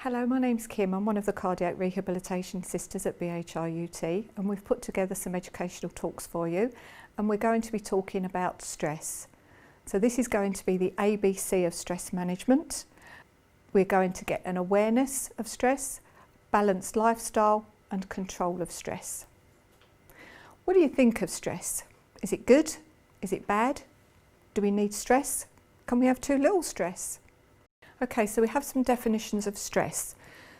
Hello, my name's Kim. I'm one of the cardiac rehabilitation sisters at BHRUT, and we've put together some educational talks for you, and we're going to be talking about stress. So this is going to be the ABC of stress management. We're going to get an awareness of stress, balanced lifestyle and control of stress. What do you think of stress? Is it good? Is it bad? Do we need stress? Can we have too little stress? Okay, so we have some definitions of stress.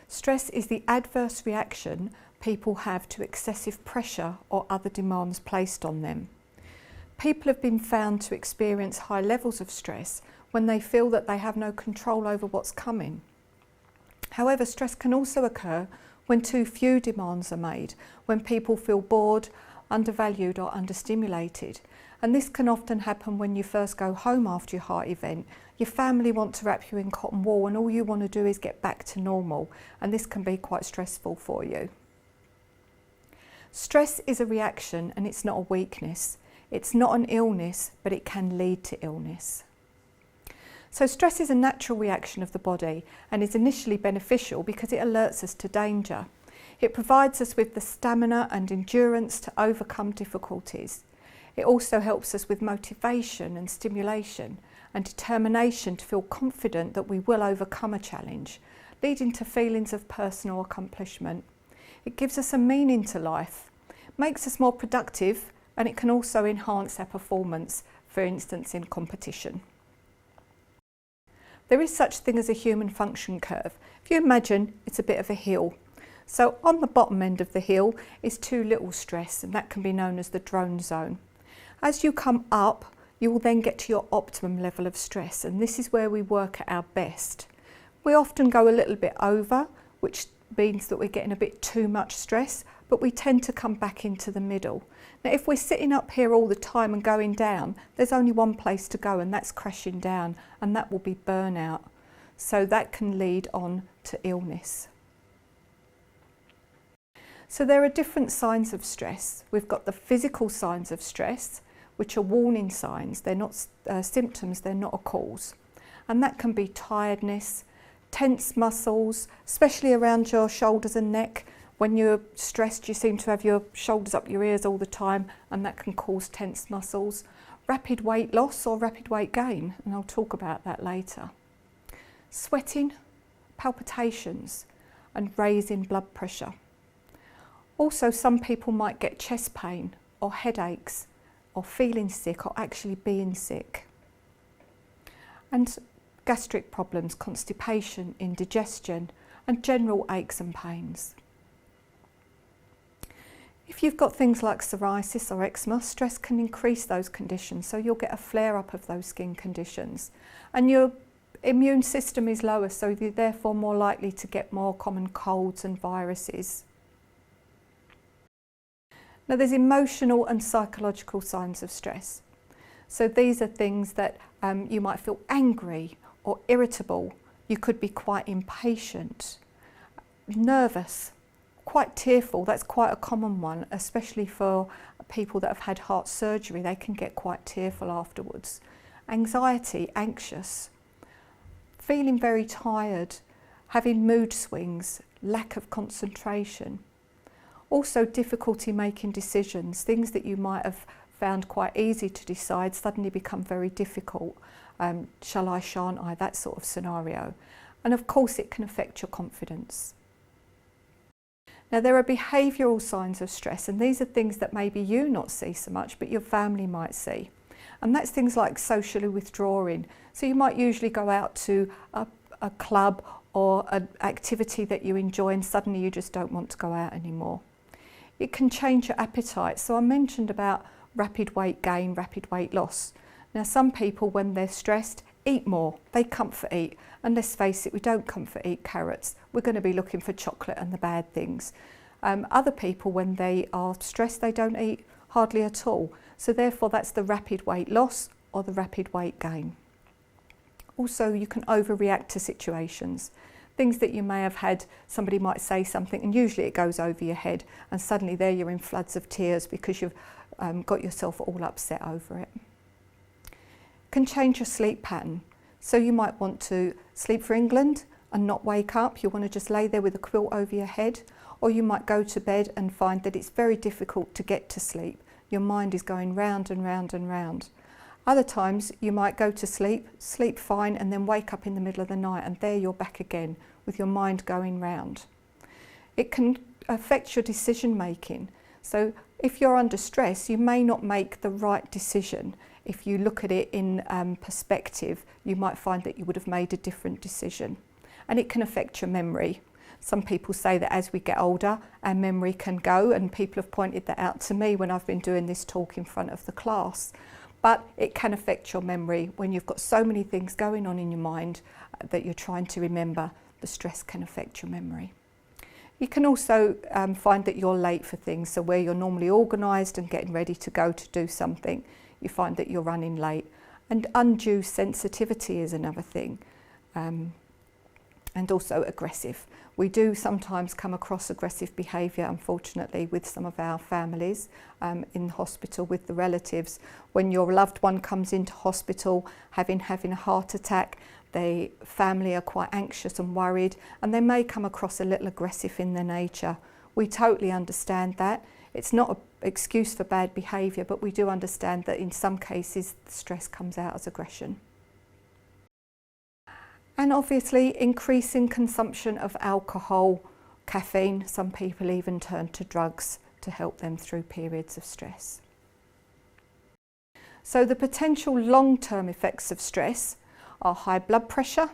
Stress is the adverse reaction people have to excessive pressure or other demands placed on them. People have been found to experience high levels of stress when they feel that they have no control over what's coming. However, stress can also occur when too few demands are made, when people feel bored, undervalued or understimulated. And this can often happen when you first go home after your heart event. Your family want to wrap you in cotton wool and all you want to do is get back to normal, and this can be quite stressful for you. Stress is a reaction and it's not a weakness. It's not an illness, but it can lead to illness. So stress is a natural reaction of the body and is initially beneficial because it alerts us to danger. It provides us with the stamina and endurance to overcome difficulties. It also helps us with motivation and stimulation and determination to feel confident that we will overcome a challenge, leading to feelings of personal accomplishment. It gives us a meaning to life, makes us more productive, and it can also enhance our performance, for instance in competition. There is such thing as a human function curve. If you imagine it's a bit of a hill. So on the bottom end of the hill is too little stress, and that can be known as the drone zone. As you come up, you will then get to your optimum level of stress, and this is where we work at our best. We often go a little bit over, which means that we're getting a bit too much stress, but we tend to come back into the middle. Now, if we're sitting up here all the time and going down, there's only one place to go, and that's crashing down, and that will be burnout. So that can lead on to illness. So there are different signs of stress. We've got the physical signs of stress, which are warning signs. They're not symptoms, they're not a cause. And that can be tiredness, tense muscles, especially around your shoulders and neck. When you're stressed, you seem to have your shoulders up your ears all the time, and that can cause tense muscles. Rapid weight loss or rapid weight gain, and I'll talk about that later. Sweating, palpitations, and raising blood pressure. Also, some people might get chest pain or headaches or feeling sick or actually being sick. And gastric problems, constipation, indigestion, and general aches and pains. If you've got things like psoriasis or eczema, stress can increase those conditions, so you'll get a flare-up of those skin conditions. And your immune system is lower, so you're therefore more likely to get more common colds and viruses. Now, there's emotional and psychological signs of stress. So these are things that you might feel angry or irritable. You could be quite impatient, nervous, quite tearful. That's quite a common one, especially for people that have had heart surgery. They can get quite tearful afterwards. Anxiety, anxious, feeling very tired, having mood swings, lack of concentration. Also difficulty making decisions. Things that you might have found quite easy to decide suddenly become very difficult. Shall I, shan't I, that sort of scenario. And of course it can affect your confidence. Now, there are behavioural signs of stress, and these are things that maybe you not see so much, but your family might see. And that's things like socially withdrawing. So you might usually go out to a club or an activity that you enjoy, and suddenly you just don't want to go out anymore. It can change your appetite. So I mentioned about rapid weight gain, rapid weight loss. Now, some people, when they're stressed, eat more. They comfort eat. And let's face it, we don't comfort eat carrots. We're going to be looking for chocolate and the bad things. Other people, when they are stressed, they don't eat hardly at all. So therefore, that's the rapid weight loss or the rapid weight gain. Also, you can overreact to situations. Things that you may have had, somebody might say something and usually it goes over your head, and suddenly there you're in floods of tears because you've got yourself all upset over it. Can change your sleep pattern. So you might want to sleep for England and not wake up. You want to just lay there with a quilt over your head, or you might go to bed and find that it's very difficult to get to sleep. Your mind is going round and round and round. Other times you might go to sleep, sleep fine, and then wake up in the middle of the night, and there you're back again with your mind going round. It can affect your decision making. So if you're under stress, you may not make the right decision. If you look at it in perspective, you might find that you would have made a different decision. And it can affect your memory. Some people say that as we get older, our memory can go, and people have pointed that out to me when I've been doing this talk in front of the class. But it can affect your memory when you've got so many things going on in your mind that you're trying to remember. The stress can affect your memory. You can also find that you're late for things. So where you're normally organised and getting ready to go to do something, you find that you're running late. And undue sensitivity is another thing. And also aggressive. We do sometimes come across aggressive behaviour, unfortunately, with some of our families in hospital with the relatives. When your loved one comes into hospital having a heart attack, the family are quite anxious and worried, and they may come across a little aggressive in their nature. We totally understand that. It's not an excuse for bad behaviour, but we do understand that in some cases the stress comes out as aggression. And obviously increasing consumption of alcohol, caffeine. Some people even turn to drugs to help them through periods of stress. So the potential long-term effects of stress are high blood pressure.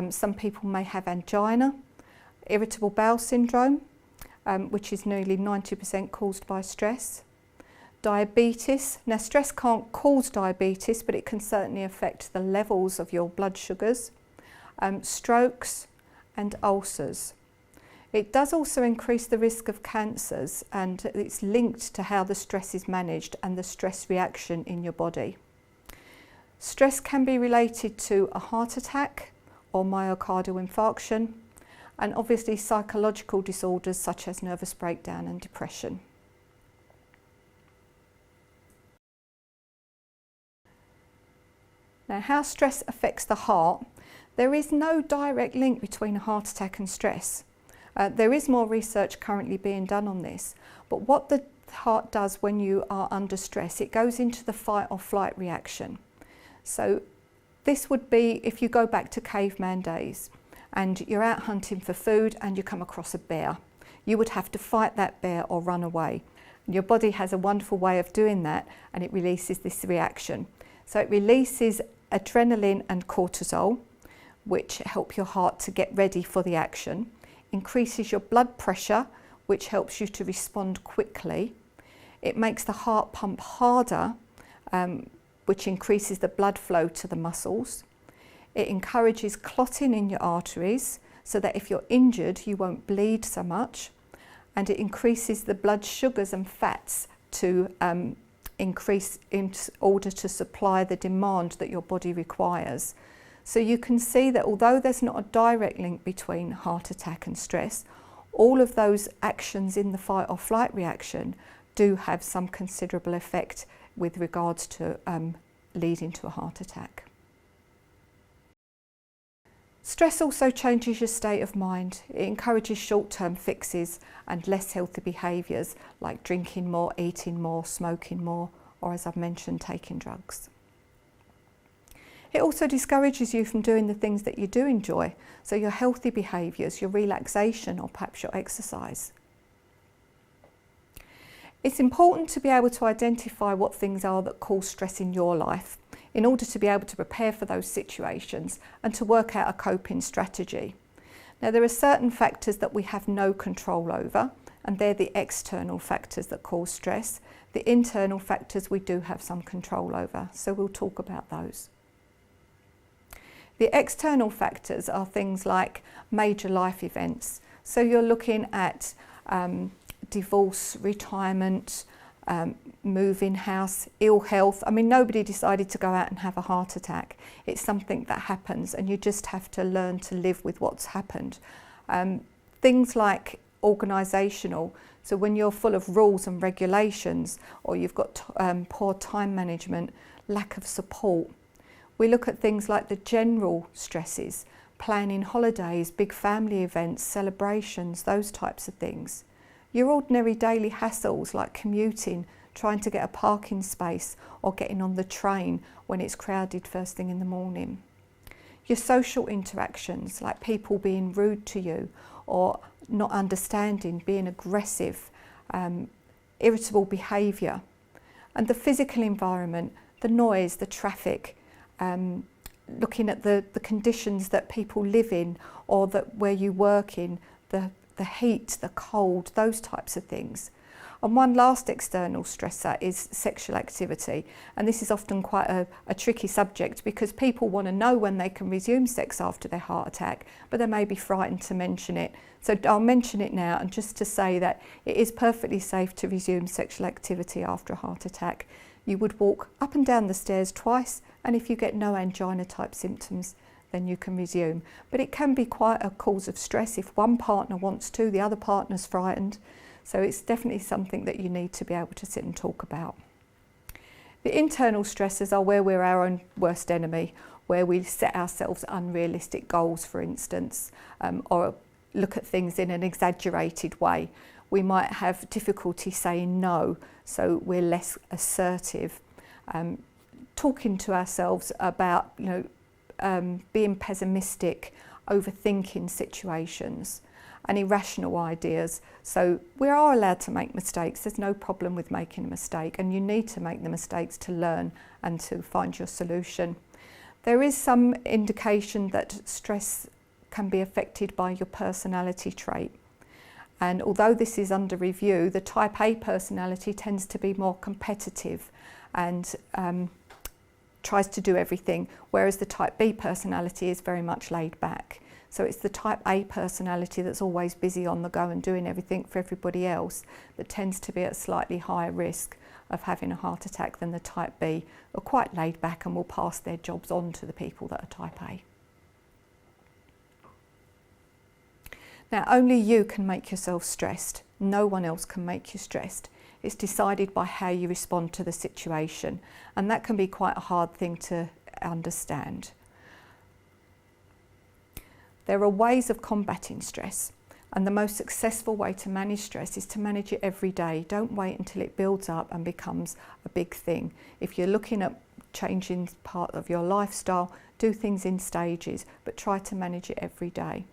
Some people may have angina, irritable bowel syndrome, which is nearly 90% caused by stress. Diabetes. Now, stress can't cause diabetes, but it can certainly affect the levels of your blood sugars. Strokes and ulcers. It does also increase the risk of cancers, and it's linked to how the stress is managed and the stress reaction in your body. Stress can be related to a heart attack or myocardial infarction, and obviously psychological disorders such as nervous breakdown and depression. Now, how stress affects the heart. There is no direct link between a heart attack and stress. There is more research currently being done on this, but what the heart does when you are under stress, it goes into the fight or flight reaction. So this would be if you go back to caveman days and you're out hunting for food and you come across a bear. You would have to fight that bear or run away. Your body has a wonderful way of doing that, and it releases this reaction. So it releases adrenaline and cortisol, which help your heart to get ready for the action, increases your blood pressure, which helps you to respond quickly. It makes the heart pump harder, which increases the blood flow to the muscles. It encourages clotting in your arteries, so that if you're injured, you won't bleed so much. And it increases the blood sugars and fats to increase in order to supply the demand that your body requires. So you can see that although there's not a direct link between heart attack and stress, all of those actions in the fight or flight reaction do have some considerable effect with regards to leading to a heart attack. Stress also changes your state of mind. It encourages short-term fixes and less healthy behaviours like drinking more, eating more, smoking more, or as I've mentioned, taking drugs. It also discourages you from doing the things that you do enjoy, so your healthy behaviours, your relaxation, or perhaps your exercise. It's important to be able to identify what things are that cause stress in your life in order to be able to prepare for those situations and to work out a coping strategy. Now, there are certain factors that we have no control over, and they're the external factors that cause stress. The internal factors we do have some control over, so we'll talk about those. The external factors are things like major life events. So you're looking at divorce, retirement, moving house, ill health. I mean, nobody decided to go out and have a heart attack. It's something that happens, and you just have to learn to live with what's happened. Things like organisational. So when you're full of rules and regulations, or you've got poor time management, lack of support. We look at things like the general stresses, planning holidays, big family events, celebrations, those types of things. Your ordinary daily hassles like commuting, trying to get a parking space or getting on the train when it's crowded first thing in the morning. Your social interactions like people being rude to you or not understanding, being aggressive, irritable behaviour. And the physical environment, the noise, the traffic, looking at the conditions that people live in or that where you work in, the heat, the cold, those types of things. And one last external stressor is sexual activity. And this is often quite a tricky subject because people want to know when they can resume sex after their heart attack, but they may be frightened to mention it. So I'll mention it now, and just to say that it is perfectly safe to resume sexual activity after a heart attack. You would walk up and down the stairs twice, and if you get no angina type symptoms, then you can resume. But it can be quite a cause of stress if one partner wants to, the other partner's frightened. So it's definitely something that you need to be able to sit and talk about. The internal stresses are where we're our own worst enemy, where we set ourselves unrealistic goals, for instance, or look at things in an exaggerated way. We might have difficulty saying no, so we're less assertive. Talking to ourselves about, being pessimistic, overthinking situations, and irrational ideas. So we are allowed to make mistakes. There's no problem with making a mistake, and you need to make the mistakes to learn and to find your solution. There is some indication that stress can be affected by your personality trait. And although this is under review, the type A personality tends to be more competitive and tries to do everything, whereas the type B personality is very much laid back. So it's the type A personality that's always busy on the go and doing everything for everybody else that tends to be at slightly higher risk of having a heart attack than the type B, who are quite laid back and will pass their jobs on to the people that are type A. Now, only you can make yourself stressed. No one else can make you stressed. It's decided by how you respond to the situation, and that can be quite a hard thing to understand. There are ways of combating stress, and the most successful way to manage stress is to manage it every day. Don't wait until it builds up and becomes a big thing. If you're looking at changing part of your lifestyle, do things in stages, but try to manage it every day.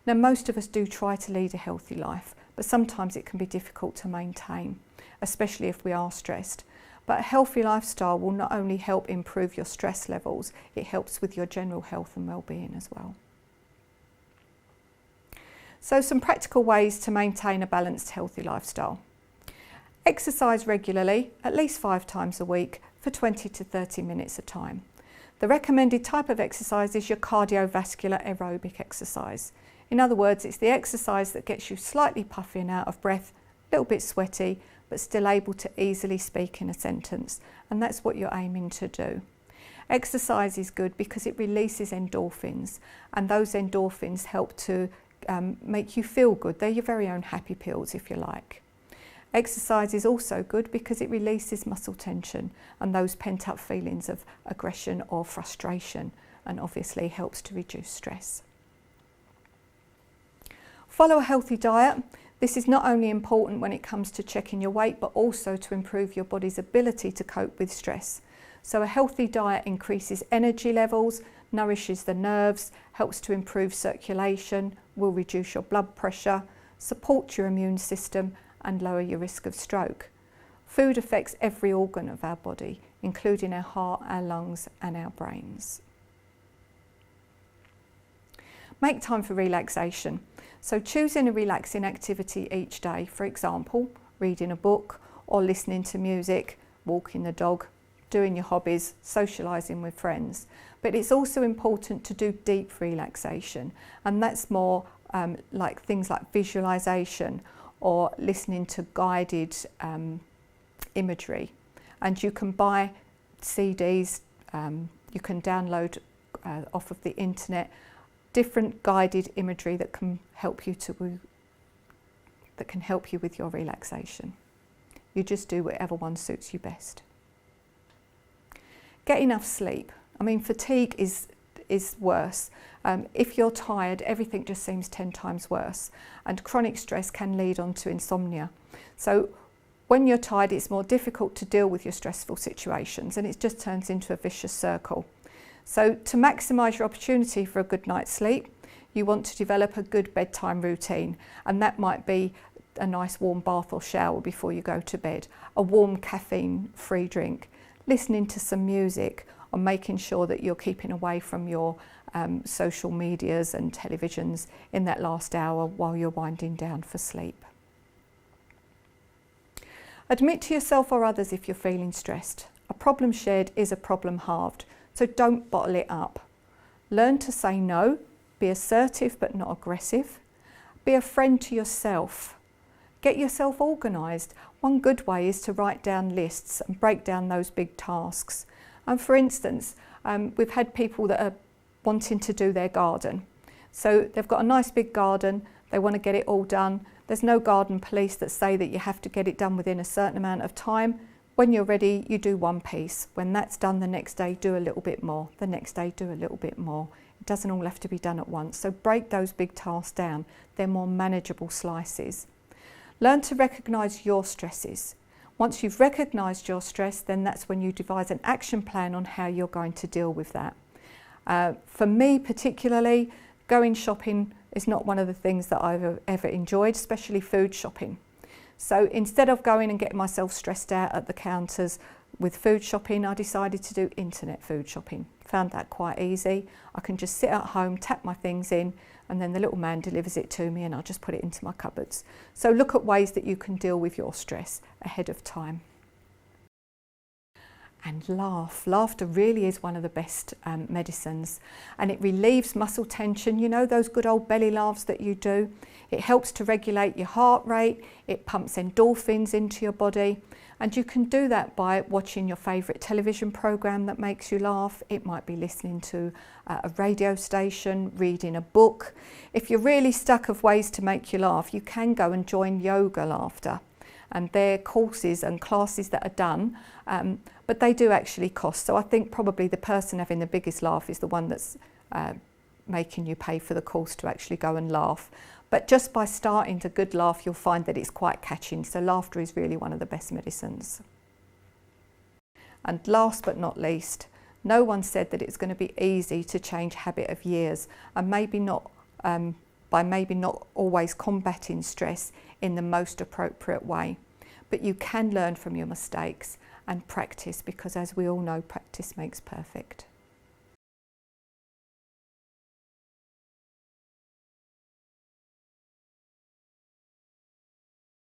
Now, most of us do try to lead a healthy life, but sometimes it can be difficult to maintain, especially if we are stressed. But a healthy lifestyle will not only help improve your stress levels, it helps with your general health and well-being as well. So some practical ways to maintain a balanced, healthy lifestyle. Exercise regularly, at least 5 times a week, for 20 to 30 minutes a time. The recommended type of exercise is your cardiovascular aerobic exercise. In other words, it's the exercise that gets you slightly puffy and out of breath, a little bit sweaty, but still able to easily speak in a sentence. And that's what you're aiming to do. Exercise is good because it releases endorphins, and those endorphins help to make you feel good. They're your very own happy pills, if you like. Exercise is also good because it releases muscle tension and those pent-up feelings of aggression or frustration, and obviously helps to reduce stress. Follow a healthy diet. This is not only important when it comes to checking your weight, but also to improve your body's ability to cope with stress. So a healthy diet increases energy levels, nourishes the nerves, helps to improve circulation, will reduce your blood pressure, support your immune system, and lower your risk of stroke. Food affects every organ of our body, including our heart, our lungs, and our brains. Make time for relaxation. So choosing a relaxing activity each day, for example, reading a book or listening to music, walking the dog, doing your hobbies, socialising with friends. But it's also important to do deep relaxation, and that's more like things like visualisation or listening to guided imagery. And you can buy CDs, you can download off of the internet different guided imagery that can help you with your relaxation. You just do whatever one suits you best. Get enough sleep. I mean, fatigue is is worse. If you're tired, everything just seems 10 times worse, and chronic stress can lead on to insomnia. So when you're tired, it's more difficult to deal with your stressful situations, and it just turns into a vicious circle. So to maximise your opportunity for a good night's sleep, you want to develop a good bedtime routine, and that might be a nice warm bath or shower before you go to bed, a warm caffeine-free drink, listening to some music, or making sure that you're keeping away from your social medias and televisions in that last hour while you're winding down for sleep. Admit to yourself or others if you're feeling stressed. A problem shared is a problem halved, so don't bottle it up. Learn to say no, be assertive but not aggressive. Be a friend to yourself. Get yourself organised. One good way is to write down lists and break down those big tasks. And for instance, we've had people that are wanting to do their garden. So they've got a nice big garden, they want to get it all done. There's no garden police that say that you have to get it done within a certain amount of time. When you're ready, you do one piece. When that's done, the next day, do a little bit more. The next day, do a little bit more. It doesn't all have to be done at once. So break those big tasks down. They're more manageable slices. Learn to recognise your stresses. Once you've recognised your stress, then that's when you devise an action plan on how you're going to deal with that. For me particularly, going shopping is not one of the things that I've ever enjoyed, especially food shopping. So instead of going and getting myself stressed out at the counters with food shopping, I decided to do internet food shopping. Found that quite easy. I can just sit at home, tap my things in, and then the little man delivers it to me and I'll just put it into my cupboards. So look at ways that you can deal with your stress ahead of time. And laugh. Laughter really is one of the best medicines, and it relieves muscle tension. You know, those good old belly laughs that you do. It helps to regulate your heart rate, it pumps endorphins into your body, and you can do that by watching your favourite television programme that makes you laugh. It might be listening to a radio station, reading a book. If you're really stuck of ways to make you laugh, you can go and join yoga laughter. And they're courses and classes that are done, but they do actually cost. So I think probably the person having the biggest laugh is the one that's making you pay for the course to actually go and laugh. But just by starting to good laugh, you'll find that it's quite catching. So laughter is really one of the best medicines. And last but not least, no one said that it's going to be easy to change habit of years, and maybe not by maybe not always combating stress in the most appropriate way. But you can learn from your mistakes and practice, because as we all know, practice makes perfect.